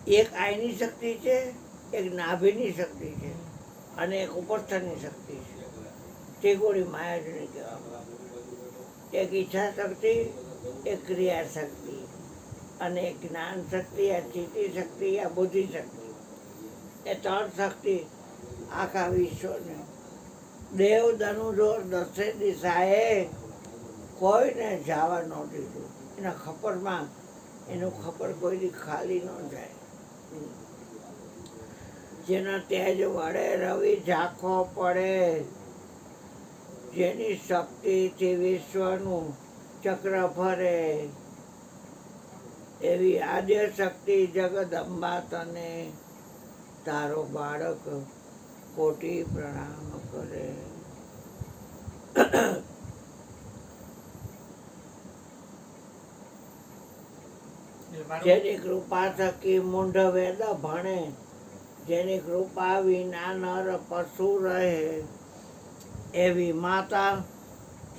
એક આયની શક્તિ છે, એક નાભીની શક્તિ છે અને એક ઉપસ્થાનની શક્તિ છે. ત્રિગુણી માયાજની કહેવામાં. એક ઈચ્છા શક્તિ, એક ક્રિયા શક્તિ અને એક જ્ઞાન શક્તિ, આ ચિત્તી શક્તિ, આ બુદ્ધિ શક્તિ. એ ત્રણ શક્તિ આખા વિશ્વને દેવ ધનુજો દસે દિશાએ કોઈને જવા ન દીધું. એના ખપરમાં એનું ખપર કોઈની ખાલી ન જાય. જેના તેજ વડે રવિ ઝાંખો પડે, જેની શક્તિથી વિશ્વનું ચક્ર ફરે, એવી આદ્ય શક્તિ જગદંબા તને તારો બાળક કોટી પ્રણામ કરે. જેની કૃપા થકી મૂંઢ વેદ ભણે, જેની કૃપા વિના નર પશુ રહે, એવી માતા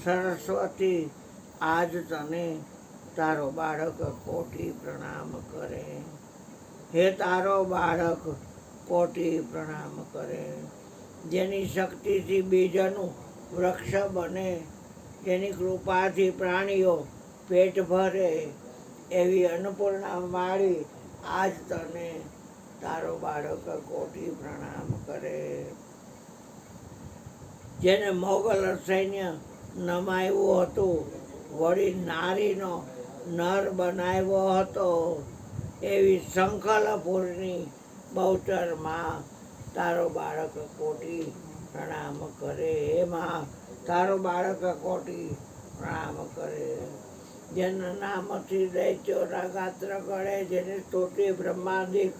સરસ્વતી આજ તને તારો બાળક કોટી પ્રણામ કરે. હે તારો બાળક કોટી પ્રણામ કરે. જેની શક્તિથી બીજનું વૃક્ષ બને, જેની કૃપાથી પ્રાણીઓ પેટ ભરે, એવી અન્નપૂર્ણા માળી આજ તને તારો બાળક કોટી પ્રણામ કરે. જેને મોગલ સૈન્ય નમાયું હતું, વળી નારીનો નર બનાવ્યો હતો, એવી સંખલપુરની બહુચરમાં તારો બાળક કોટી પ્રણામ કરે. એમાં તારો બાળક કોટી પ્રણામ કરે. જેના નામથી દૈત્યોના ગાત્ર ગળે, જેની સ્તુતિ બ્રહ્માંડિક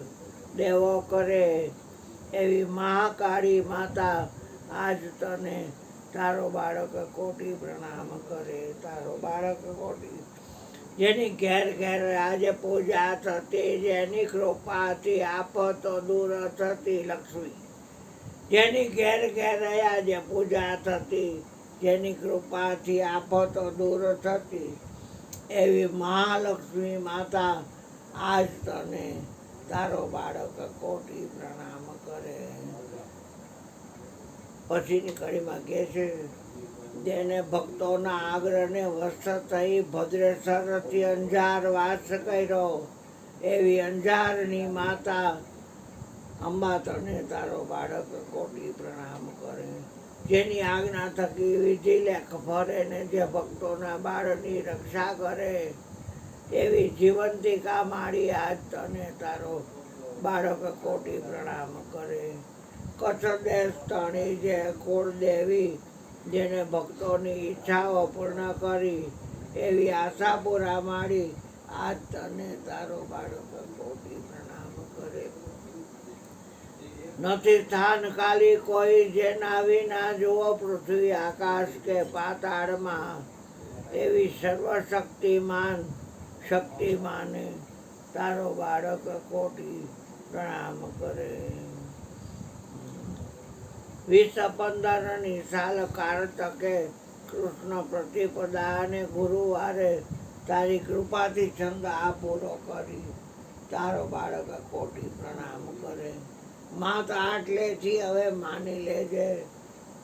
દેવો કરે, એવી મહાકાળી માતા આજ તને તારો બાળક કોટી પ્રણામ કરે. તારો બાળક કોટી. જેની ઘેર ઘેર આજે પૂજા થતી, જેની કૃપાથી આફતો દૂર થતી લક્ષ્મી. જેની ઘેર ઘેર આજે પૂજા થતી, જેની કૃપાથી આફતો દૂર થતી, એવી મહાલક્ષ્મી માતા આજ તને તારો બાળક કોટી પ્રણામ કરે. પછીની કડીમાં કહે છે, જેને ભક્તોના આગ્રહને વશ થઈ ભદ્રેશ્વરથી અંજાર વાસ કર્યો, એવી અંજારની માતા અંબા તને તારો બાળક કોટી પ્રણામ કરે. જેની આજ્ઞા થકી વિધિ લેખ ભરે ને જે ભક્તોના બાળની રક્ષા કરે, એવી જીવંતિકા માળી આજ તને તારો બાળક કોટી પ્રણામ કરે. કચ્છ દેશ તણી જે કુળદેવી, જેને ભક્તોની ઈચ્છાઓ પૂર્ણ કરી, એવી આશાપુરા માળી આજ તને તારો બાળક કોટી પ્રણામ કરે. નથી સ્થાન કાલી કોઈ જેના વિના જુઓ પૃથ્વી આકાશ કે પાતાળમાં, એવી સર્વશક્તિમાન શક્તિમાને તારો બાળક કોટી પ્રણામ કરે. 2015 સાલ કારતકે કૃષ્ણ પ્રતિપદા અને ગુરુવારે તારી કૃપાથી છંદ આ પૂરો કરી, તારો બાળક કોટી પ્રણામ કરે. માત આટલેથી હવે માની લેજે,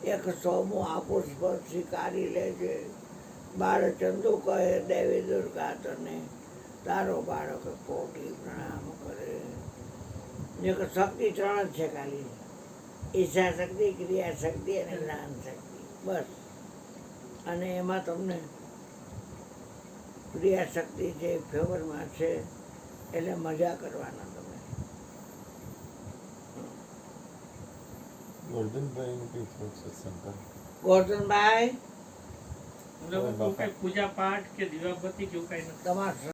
100મું આ પુષ્પ સ્વીકારી લેજે. બાળચંદુ કહે દેવી દુર્ગા તને તારો બાળક કોટી પ્રણામ કરે. એક શક્તિ 3 જ છે ખાલી, ઈચ્છા શક્તિ, ક્રિયા શક્તિ અને જ્ઞાન શક્તિ, બસ. અને એમાં તમને ક્રિયા શક્તિ છે ફેવરમાં છે, એટલે મજા કરવાના તમે. ગોરધનભાઈ પૂજા પાઠ કે દીવાબત્તી કે એવું કઈ નથી તમારા